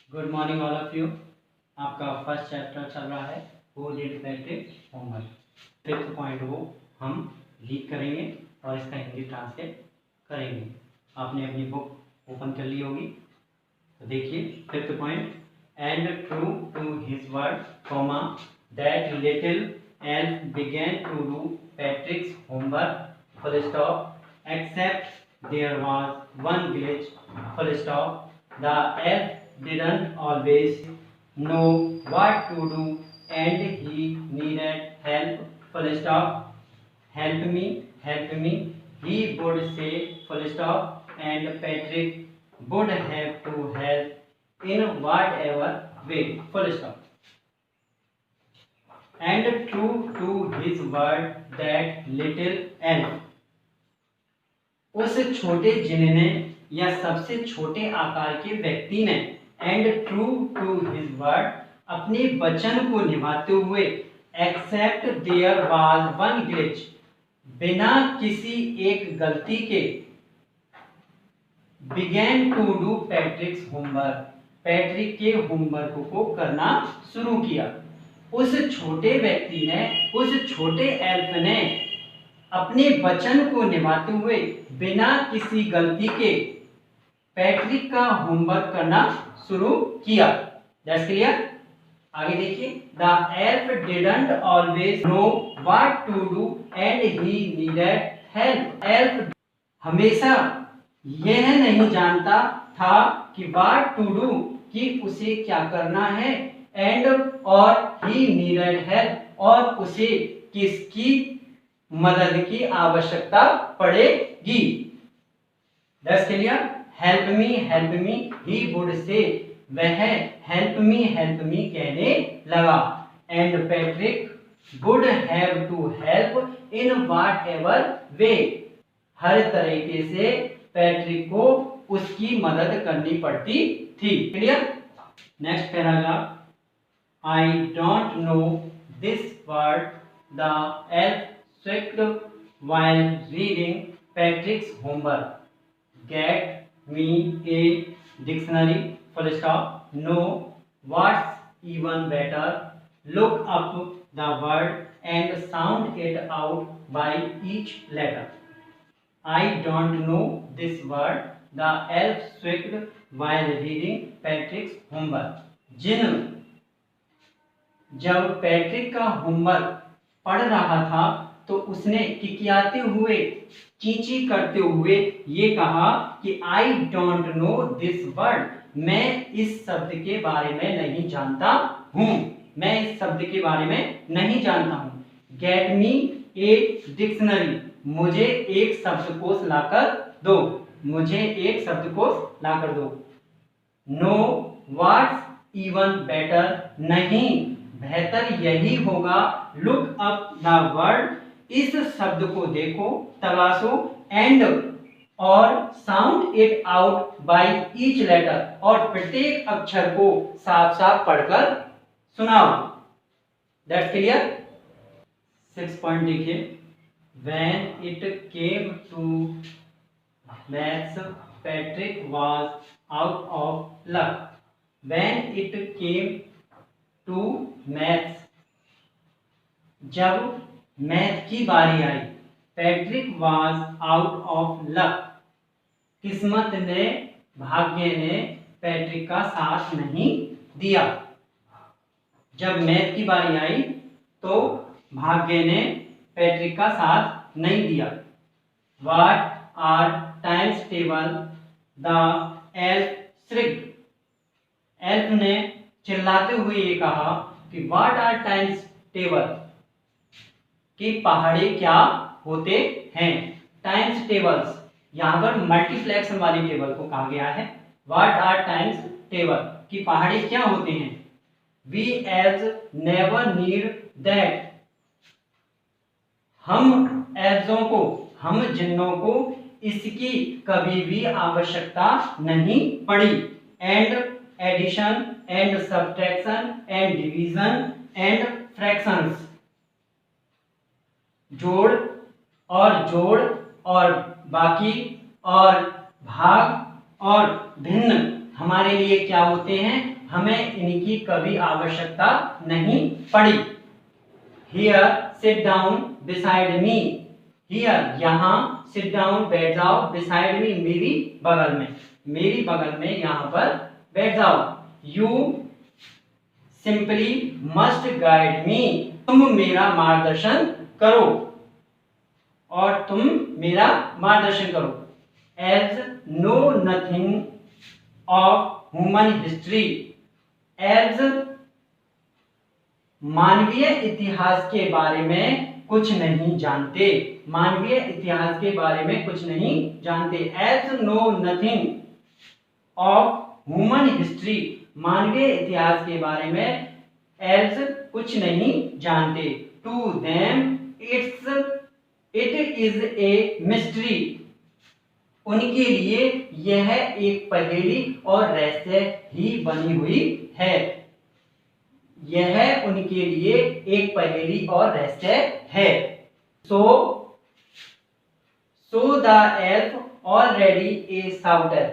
Good morning all of you. आपका first chapter चल रहा है who did Patrick homework. Fifth point को हम रीड करेंगे और इसका हिंदी ट्रांसलेट करेंगे। आपने अपनी बुक ओपन कर ली होगी, तो देखिए fifth point. And true to his word comma that little elf began to do Patrick's homework full stop except there was one glitch full stop. The elf didn't always know what to do and he needed help full stop. Help me, he would say full stop, and Patrick would have to help in whatever way full stop. And true to his word that little elf, उस छोटे जिन ने या सबसे छोटे आकार के व्यक्ति ने and true to his word अपने वचन को निभाते हुए except there was one glitch बिना किसी एक गलती के began to do Patrick's homework Patrick के होमवर्क को करना शुरू किया। उस छोटे व्यक्ति ने, उस छोटे एल्फ ने अपने वचन को निभाते हुए बिना किसी गलती के पैट्रिक का होमवर्क करना शुरू किया। That's clear. आगे देखिए, the elf didn't always know what to do and he needed help. Elf हमेशा यह नहीं जानता था कि व्हाट टू डू, कि उसे क्या करना है, एंड और ही नीडेड हेल्प, और उसे किसकी मदद की आवश्यकता पड़ेगी। That's clear. Help me he would say, वह हेल्प मी कहने लगा। And Patrick would have to help in whatever way, हर तरीके से पैट्रिक को उसकी मदद करनी पड़ती थी। Clear. Next paragraph. I don't know this word the elf squeaked while reading Patrick's homework. Get me a dictionary full stop. No, what's even better, look up the word and sound it out by each letter. I don't know this word, the elf squeaked while reading Patrick's homework. जिन जब Patrick का homework पढ़ रहा था तो उसने किकियाते हुए, चींची करते हुए ये कहा कि आई डोंट नो दिस वर्ड, मैं इस शब्द के बारे में नहीं जानता हूँ, मैं इस शब्द के बारे में नहीं जानता हूँ। गेट मी ए डिक्शनरी, मुझे एक शब्दकोश लाकर दो, मुझे एक शब्दकोश लाकर दो। नो व्हाट्स इवन बेटर, नहीं बेहतर यही होगा। लुक अप द वर्ड, इस शब्द को देखो, तलाशो, एंड और sound it out by each letter, और प्रत्येक अक्षर को साफ साफ पढ़कर सुनाओ। That's clear. 6 पॉइंट देखिए। When it came to maths Patrick was out of luck. When it came to maths, जब मैथ की बारी आई, Patrick was out of luck, किस्मत ने, भाग्य ने पैट्रिक का साथ नहीं दिया। जब मैथ की बारी आई तो भाग्य ने पैट्रिक का साथ नहीं दिया। What are times table, the elf shrieked, elf ने चिल्लाते हुए ये कहा कि व्हाट आर टाइम्स टेबल, कि पहाड़े क्या होते हैं। टाइम्स टेबल्स, यहाँ पर मल्टीप्लेक्शन वाली टेबल को कहा गया है। व्हाट आर टाइम्स टेबल, कि पहाड़े क्या होते हैं। We elves never need that, हम एल्व्सों को, हम जिन्नों को इसकी कभी भी आवश्यकता नहीं पड़ी। And addition and subtraction and division and fractions, जोड़ और बाकी और भाग और भिन्न हमारे लिए क्या होते हैं, हमें इनकी कभी आवश्यकता नहीं पड़ी। Here sit down beside me। Here यहाँ sit down बैठ जाओ, beside me मेरी बगल में, मेरी बगल में यहाँ पर बैठ जाओ। You simply must guide me। तुम मेरा मार्गदर्शन करो, और तुम मेरा मार्गदर्शन करो। As know nothing of human history। As मानवीय इतिहास के बारे में कुछ नहीं जानते, मानवीय इतिहास के बारे में कुछ नहीं जानते। As know nothing of human history मानवीय इतिहास के बारे में as कुछ नहीं जानते। To them it is a mystery। उनके लिए यह एक पहेली और रहस्य ही बनी हुई है। यह उनके लिए एक पहेली और रहस्य है। So the elf already a shouter।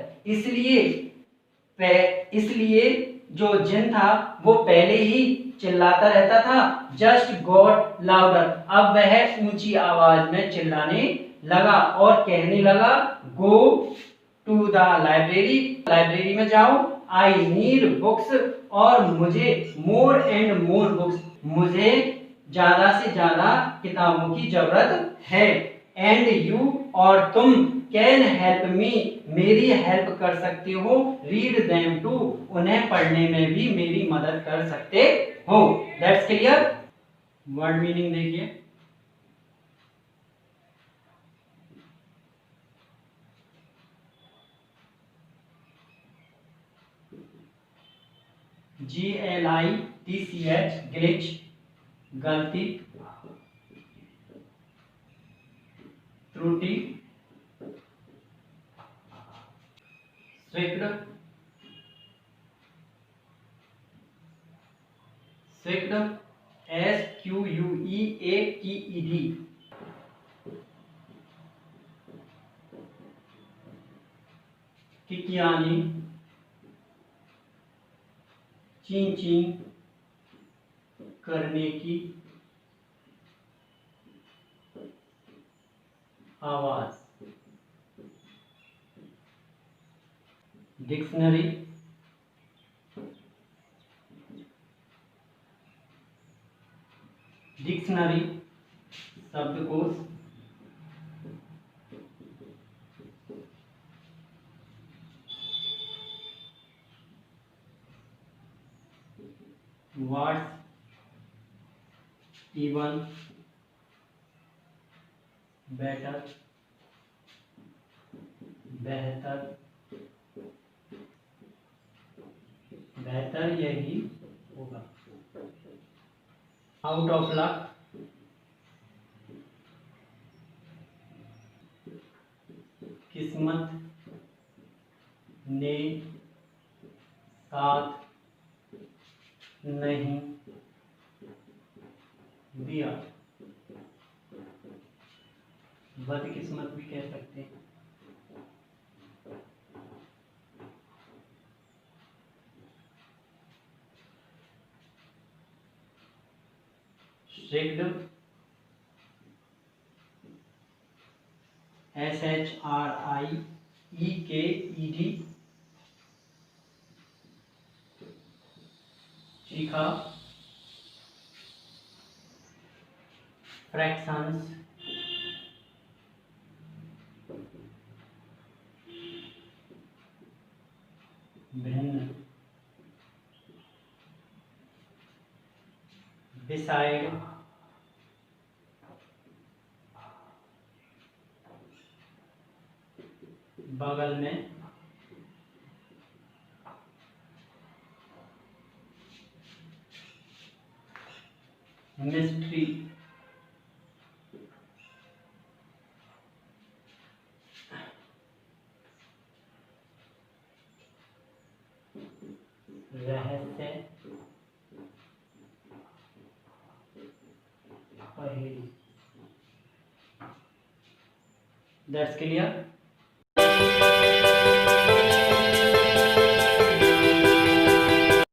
इसलिए जो जिन था वो पहले ही चिल्लाता रहता था। Just got louder। अब वह ऊंची आवाज में चिल्लाने लगा और कहने लगा, Go to the library। Library में जाओ। I need books। और मुझे more and more books। मुझे ज्यादा से ज्यादा किताबों की जरूरत है। And you और तुम can help me मेरी हेल्प कर सकते हो। Read them too उन्हें पढ़ने में भी मेरी मदद कर सकते हो। That's clear। वर्ड मीनिंग देखिए। GLITCH ग्लिच गलती, त्रुटि, स्विक्ड, स्विक्ड SQUEATED, किकियानी, चीं चीं करने की आवाज, डिक्शनरी, डिक्शनरी शब्दकोश, वर्ड्स, इवन, बेटर, बेहतर, बेहतर यही होगा। आउट ऑफ लक, किस्मत ने साथ नहीं दिया, बदकिस्मत भी कह सकते हैं। श्रिक्ड SHRIEKED, चीखा, फ्रैक्शंस, भिन्न, डिसाइड, बगल में, मिस्ट्री, रहस्य, पहेली। That's clear.